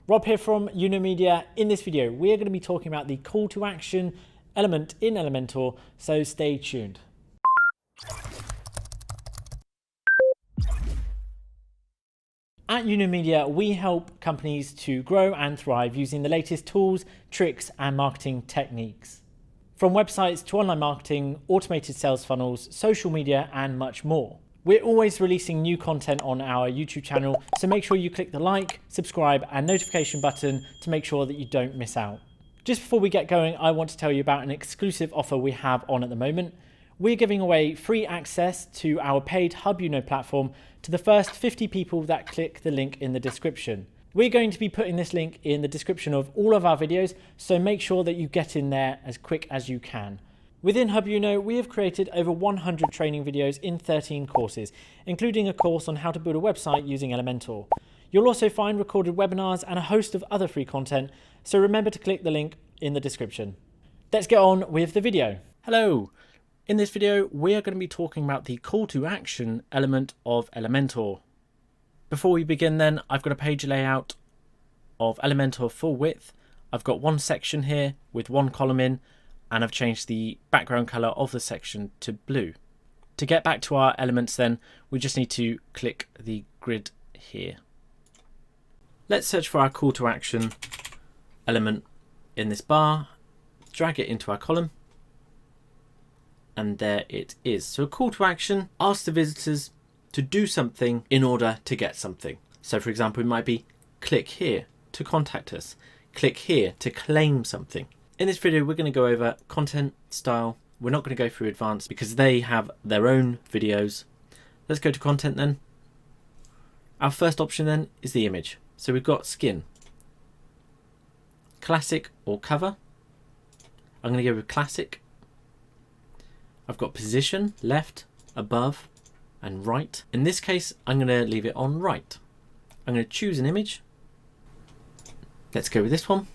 Rob here from Media. In this video, we are going to be talking about the call to action element in Elementor, so stay tuned. At Media, we help companies to grow and thrive using the latest tools, tricks, and marketing techniques. From websites to online marketing, automated sales funnels, social media, and much more. We're always releasing new content on our YouTube channel, so make sure you click the like, subscribe, and notification button to make sure that you don't miss out. Just before we get going, I want to tell you about an exclusive offer we have on at the moment. We're giving away free access to our paid Hub platform to the first 50 people that click the link in the description. We're going to be putting this link in the description of all of our videos, so make sure that you get in there as quick as you can. Within Hub we have created over 100 training videos in 13 courses, including a course on how to build a website using Elementor. You'll also find recorded webinars and a host of other free content, so remember to click the link in the description. Let's get on with the video. Hello! In this video, we are going to be talking about the call to action element of Elementor. Before we begin then, I've got a page layout of Elementor full width. I've got one section here with one column in, and I've changed the background color of the section to blue. To get back to our elements then, we just need to click the grid here. Let's search for our call to action element in this bar, drag it into our column, and there it is. So a call to action asks the visitors to do something in order to get something. So for example, it might be click here to contact us, click here to claim something. In this video, we're going to go over content, style. We're not going to go through advanced because they have their own videos. Let's go to content then. Our first option then is the image. So we've got skin, classic or cover. I'm going to go with classic. I've got position, left, above, and right. In this case, I'm going to leave it on right. I'm going to choose an image. Let's go with this one.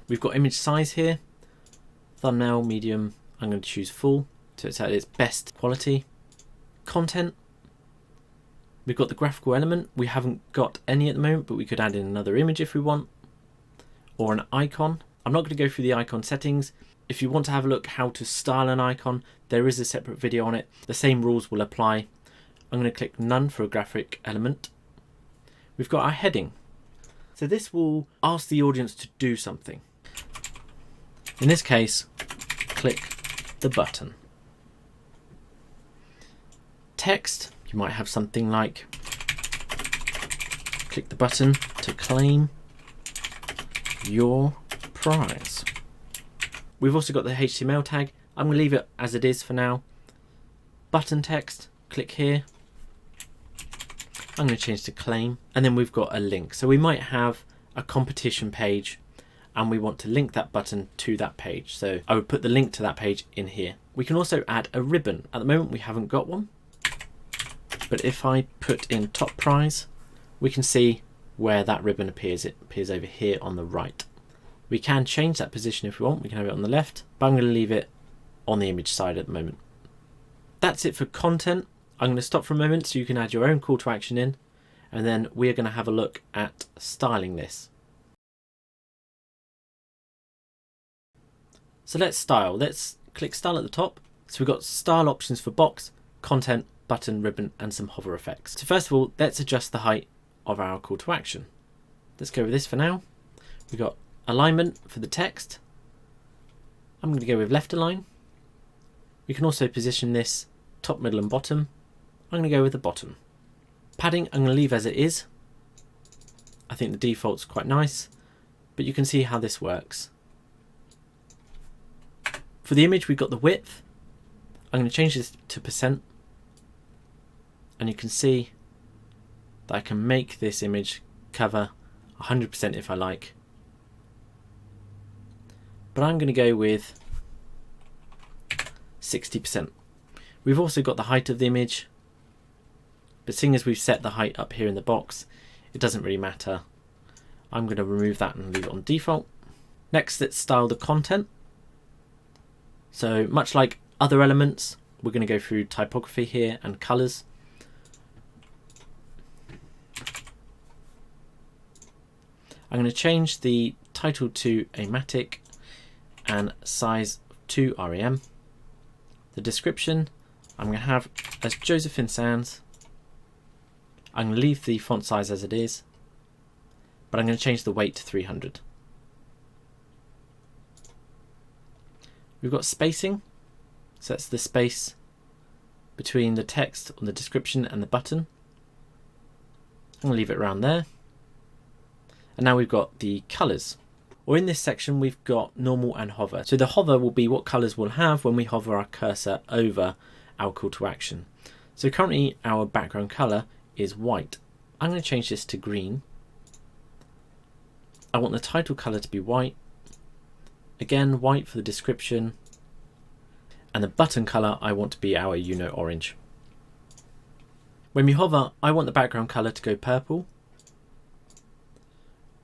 We've got image size here, thumbnail, medium. I'm going to choose full, so it's at its best quality. Content. We've got the graphical element. We haven't got any at the moment, but we could add in another image if we want, or an icon. I'm not going to go through the icon settings. If you want to have a look how to style an icon, there is a separate video on it. The same rules will apply. I'm going to click none for a graphic element. We've got our heading. So this will ask the audience to do something. In this case, click the button. Text, you might have something like click the button to claim your prize. We've also got the HTML tag. I'm going to leave it as it is for now. Button text, click here. I'm going to change to claim, and then we've got a link. So we might have a competition page and we want to link that button to that page. So I would put the link to that page in here. We can also add a ribbon. At the moment we haven't got one, but if I put in top prize, we can see where that ribbon appears. It appears over here on the right. We can change that position if we want. We can have it on the left, but I'm going to leave it on the image side at the moment. That's it for content. I'm going to stop for a moment so you can add your own call to action in, and then we're going to have a look at styling this. So let's style. Let's click style at the top. So we've got style options for box, content, button, ribbon, and some hover effects. So first of all, let's adjust the height of our call to action. Let's go with this for now. We've got alignment for the text. I'm going to go with left align. We can also position this top, middle, and bottom. I'm going to go with the bottom. Padding I'm going to leave as it is. I think the default's quite nice, but you can see how this works. For the image, we've got the width. I'm going to change this to %, and you can see that I can make this image cover 100% if I like. But I'm going to go with 60%. We've also got the height of the image, but seeing as we've set the height up here in the box, it doesn't really matter. I'm going to remove that and leave it on default. Next, let's style the content. So much like other elements, we're going to go through typography here and colors. I'm going to change the title to Amatic and size to REM. The description I'm going to have as Josephine Sands. I'm going to leave the font size as it is, but I'm going to change the weight to 300. We've got spacing, so that's the space between the text on the description and the button. I'm going to leave it around there. And now we've got the colours. Or in this section we've got normal and hover. So the hover will be what colours we'll have when we hover our cursor over our call to action. So currently our background colour is white. I'm going to change this to green. I want the title colour to be white. Again, white for the description. And the button colour I want to be our orange. When we hover, I want the background colour to go purple.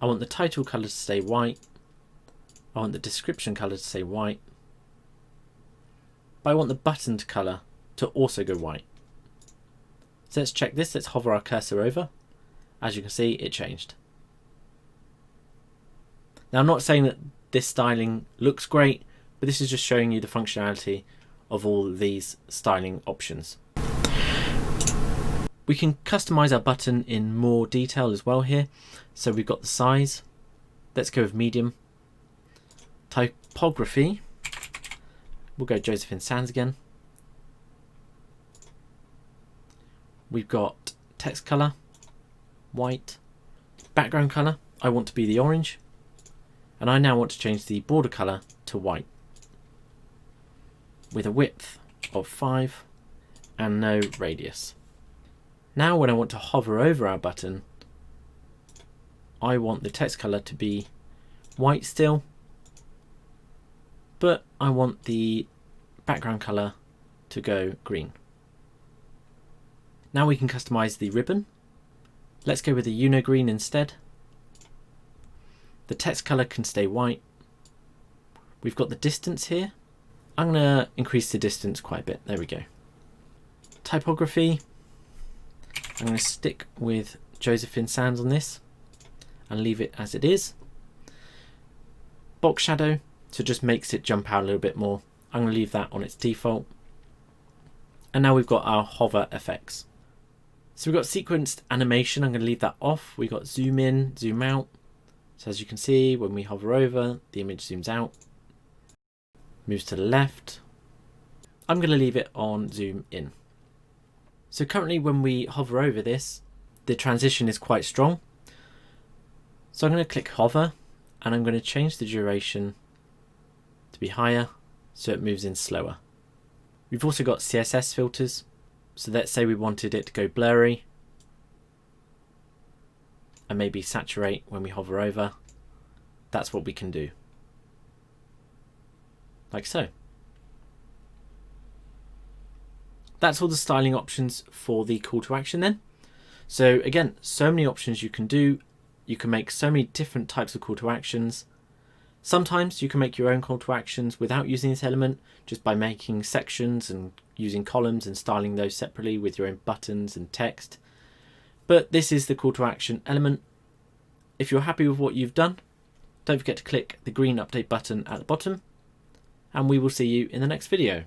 I want the title colour to stay white. I want the description colour to stay white. But I want the button colour to also go white. So let's check this. Let's hover our cursor over. As you can see, it changed. Now I'm not saying that this styling looks great, but this is just showing you the functionality of all these styling options. We can customize our button in more detail as well here. So we've got the size. Let's go with medium. Typography. We'll go Josephine Sands again. We've got text color, white. Background color, I want to be the orange. And I now want to change the border color to white. With a width of 5 and no radius. Now when I want to hover over our button, I want the text color to be white still, but I want the background color to go green. Now we can customize the ribbon. Let's go with the green instead. The text color can stay white. We've got the distance here. I'm going to increase the distance quite a bit. There we go. Typography. I'm going to stick with Josephine Sands on this and leave it as it is. Box shadow, so it just makes it jump out a little bit more. I'm going to leave that on its default. And now we've got our hover effects. So we've got sequenced animation. I'm going to leave that off. We've got zoom in, zoom out. So as you can see, when we hover over, the image zooms out, moves to the left. I'm going to leave it on zoom in. So currently when we hover over this, the transition is quite strong. So I'm going to click hover and I'm going to change the duration to be higher so it moves in slower. We've also got CSS filters. So let's say we wanted it to go blurry and maybe saturate when we hover over. That's what we can do. Like so. That's all the styling options for the call to action then. So again, so many options you can do. You can make so many different types of call to actions. Sometimes you can make your own call to actions without using this element, just by making sections and using columns and styling those separately with your own buttons and text. But this is the call to action element. If you're happy with what you've done, don't forget to click the green update button at the bottom, and we will see you in the next video.